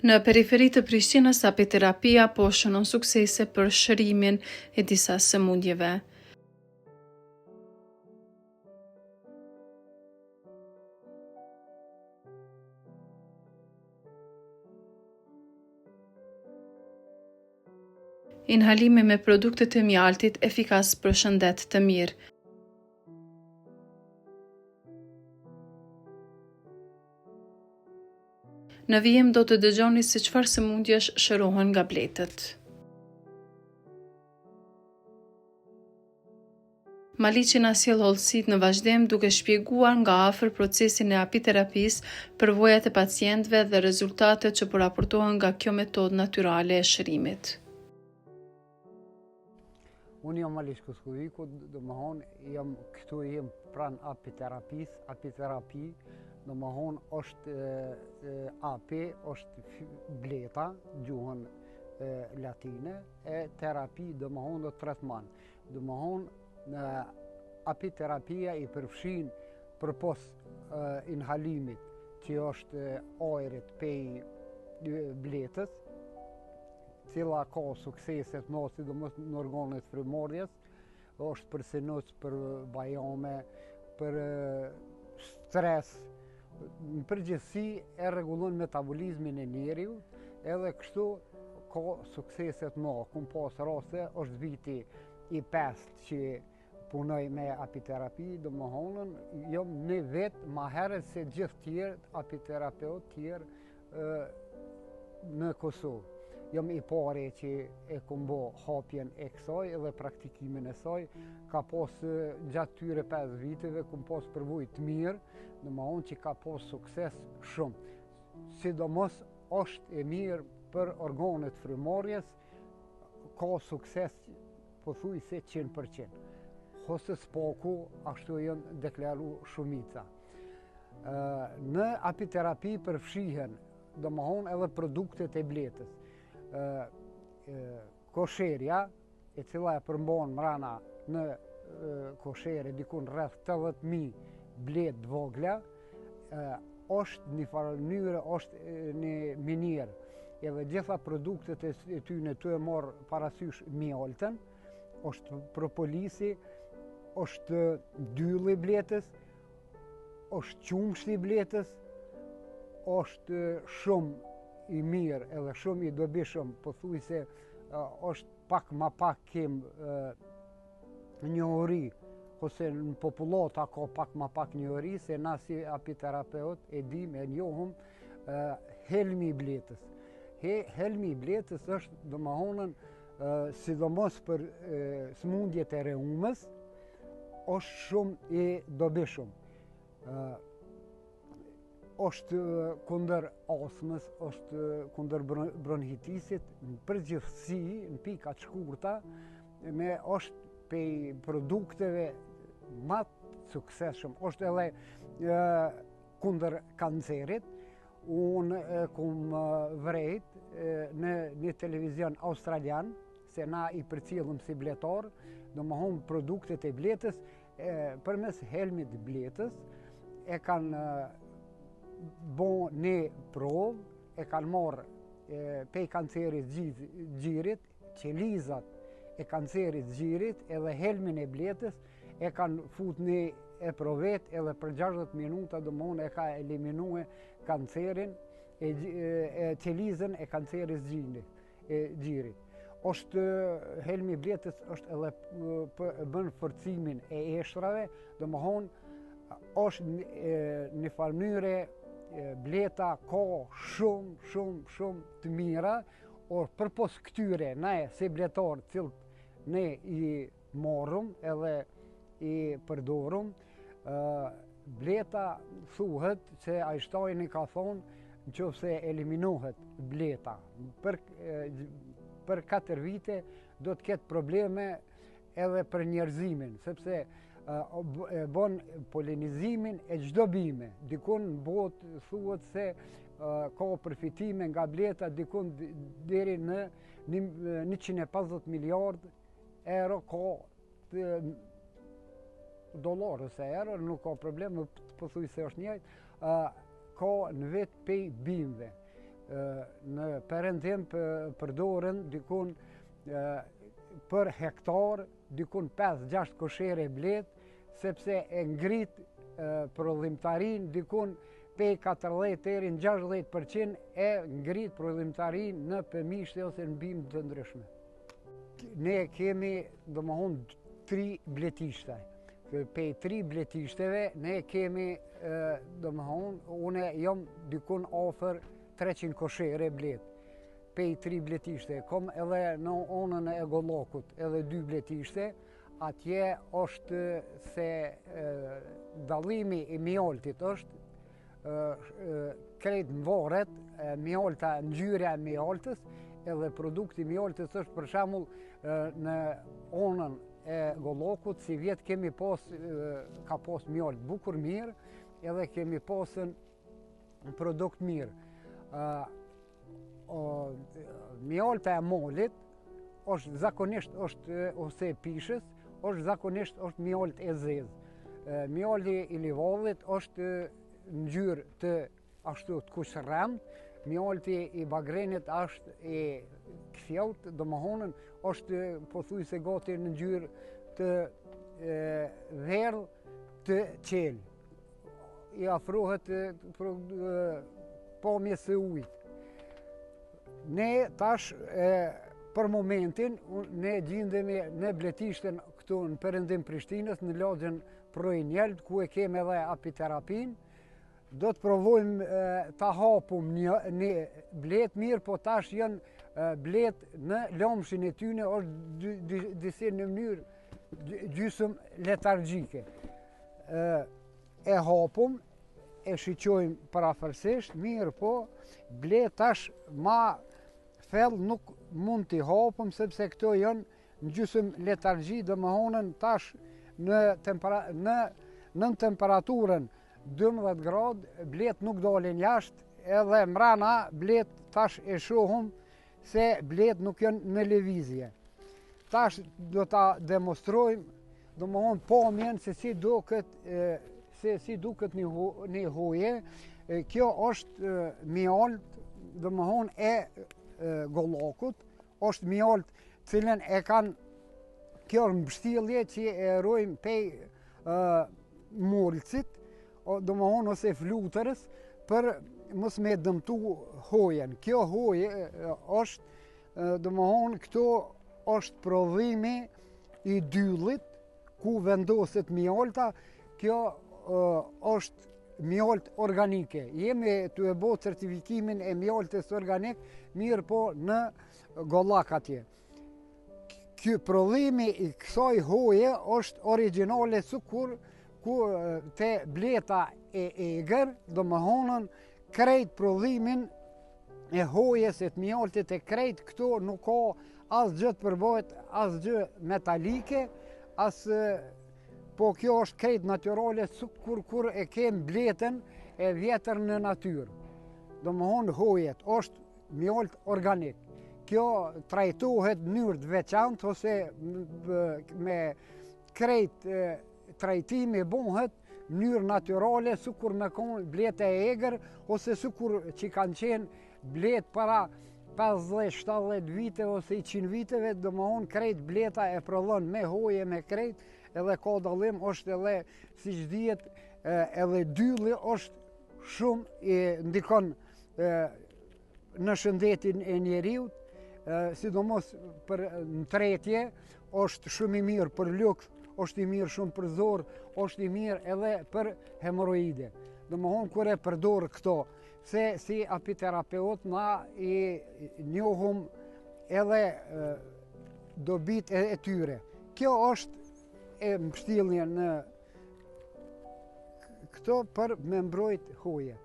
Në periferi të Prishtinës, apiterapia po shënon suksese për shërimin e disa sëmundjeve. Inhalimi me produkte të mjaltit efikas për shëndet të mirë. Në vijim do të dëgjoni se çfarë sëmundjesh shërohen nga bletët. Maliqi na sjell hollësitë në vazhdim duke shpjeguar nga afër procesin e apiterapisë, përvojat e pacientëve dhe rezultatet që po raportohen nga kjo metodë natyrale e shërimit. Unë jam Maliq Kuskuviku, jam këtu jem pranë apiterapisë. Apiterapi, është AP, është bleta, gjuhën latine, e terapi, do tretman. Apiterapia i përfshin përpos inhalimit, që është ajrit pej bletës, cila ka sukseset më sidomos në organet frymëmarrjes, është për sinus, për bajame, për stres. Në përgjithësi e rregullon metabolizmin e njeriu, edhe kështu ka sukseset më. Kum pas raste, është viti i 5 që punoj me apiterapi, jam një vetë ma herët se gjithë tjerë apiterapeut tjerë në Kosovë. Jam i pari që e kom bo hapjen e kësaj edhe praktikimin e saj. Ka pas gjatë tyre 5 viteve, kom pas përvojë të mirë, që ka pas sukses shumë. Sidomos është e mirë për organet frymëmarrjes, ka sukses pothuajse 100%. Ose s'paku, ashtu janë deklaru shumica. Në apiterapi përfshihen, edhe produktet e bletës. Kosherja, e cila e përmban mrena në koshere dikun rreth 80.000 bletë vogla, është një farë mënyrë, është një minierë. Edhe gjitha produktet e tyne të e marë parasysh mjaltën, është propolisi, është dylli bletës, është qumshti bletës, është shumë i mirë edhe shumë i dobishëm, pothuajse është pak ma pak kem njohuri, ose në popullata ka pak ma pak njohuri, se na si apiterapeut e dim e njohëm helmi i bletës. Helmi i bletës është sidomos për sëmundjet e reumës, është shumë i dobishëm. Është kundër astmës, është kundër bronhitisit, në përgjithësi, në pika të shkurta, është pej produkteve më të suksesshëm, është edhe kundër kancerit. Unë kom vrejt në një televizion australian, se na i përcjellëm si bletar, produktet e bletës, përmes helmit bletës, e kanë bo një provë, e kanë marrë pej kancerit gjirit, qelizat e kancerit gjirit, edhe helmin e bletës, e kanë fut një e provet, edhe për 60 minuta e ka eliminue kancerin, qelizën e kancerit gjirit. Helmi bletës është edhe bën forcimin e eshtrave, është një farë mënyre bleta ka shumë të mira, përpos këtyre, ne si bletarë cilët ne i marrëm edhe i përdorum, bleta thuhet se Einsteini ka thonë, nëse eliminohet bleta për 4 vite, do të ketë probleme edhe për njerëzimin, sepse bën polinizimin e çdo bime. Dikun në botë thuhet se ka përfitime nga bleta dikun deri në 150 miliard euro, ka dollar ose euro, nuk ka problem, pothuajse është njëjtë, ka në vetë pej bimëve. Në perëndim përdoren dikun për hektar, dikun 5-6 koshere blet, sepse e ngrit prodhimtarin dikun pej 40 deri në 60% e ngrit prodhimtarin në pëmishte ose në bimë të ndryshme. Ne kemi domethënë 3 bletishte. Pej 3 bletishteve ne kemi domethënë une jam dikun afër 300 koshere blet. Pej 3 bletishte, kom edhe në onën e Gollakut edhe 2 bletishte, atje është se dallimi i mjaltit është krejt mvaret, mjalta, ngjyra e mjaltës, edhe produkti i mjaltës është për shembull në onën e Gollakut, si vjet kemi ka pas mjalt bukur mirë, edhe kemi pasën produkt mirë. Mjalta e molit është zakonisht ose pishës, është zakonisht është mjalt e zezë. Mjalti i livallit është ngjyrë të ashtu të kuqërrem, mjalti i bagrenit është i kthjellët, domethënë është pothuajse gati në ngjyrë të verdh të qelë. I afrohet pamjes së ujit. Ne tash për momentin ne gjendemi në bletishten këtu në perëndim Prishtinës, në lagjën Projnjeld, ku e kemi edhe apiterapin. Do të provojmë ta hapum një blet mirë, po tash janë blet në lëmshin e tyne është disi në mënyrë gjysëm letargjike. E hapum, e shiqojmë parafërsisht, mirë po, blet tash ma thellë nuk mund t'i hapëm, sepse këto janë në gjysëm letargji, domethënë tash në temperaturën 12 gradë, blet nuk dalin jashtë, edhe mrena blet tash e shohum se blet nuk janë në lëvizje. Tash do ta demonstrojmë, domethënë pamjen se si duket një hoje. Kjo është mjalt, domethënë e Gollakut, është mjalt cilën e kanë kjo mbështjellje që e rojmë pej molcit, domethënë ose flutërës, për mos me dëmtu hojen. Kjo hoje është domethënë këto është prodhimi i dyllit ku vendoset mjalta. Kjo është mjalt organike. Jemi të e bo certifikimin e mjaltës organik, mirë po në Gollak atje. Ky prodhimi i kësaj hoje është origjinale sikur ku te bleta e egër, domethënë krejt prodhimin e hojes e të mjaltit e krejt këto nuk ka asgjë të përbëhet, asgjë metalike, po kjo është krejt natyrale, kur e kem bletën e vjetër në natyrë. Domethënë hojet është mjalt organik. Kjo trajtohet në mënyrë të veçantë ose me krejt trajtimi bëhet në mënyrë natyrale, sikur me kon bleta e egër ose sikur që kanë qenë blet para 50-70 viteve ose 100 viteve, domethënë krejt bleta e prodhon me hoje, me krejt, edhe ka dallim, është edhe siç dihet, edhe dylli është shumë ndikon në shëndetin e njeriut, sidomos për në tretje, është shumë i mirë për lukth, është i mirë shumë për zor, është i mirë edhe për hemoroide. Domethënë kur e përdor këto, se si apiterapeut na i njohum edhe dobit e tyre. Kjo është e mbështjellje në këto për me mbrojt hojet.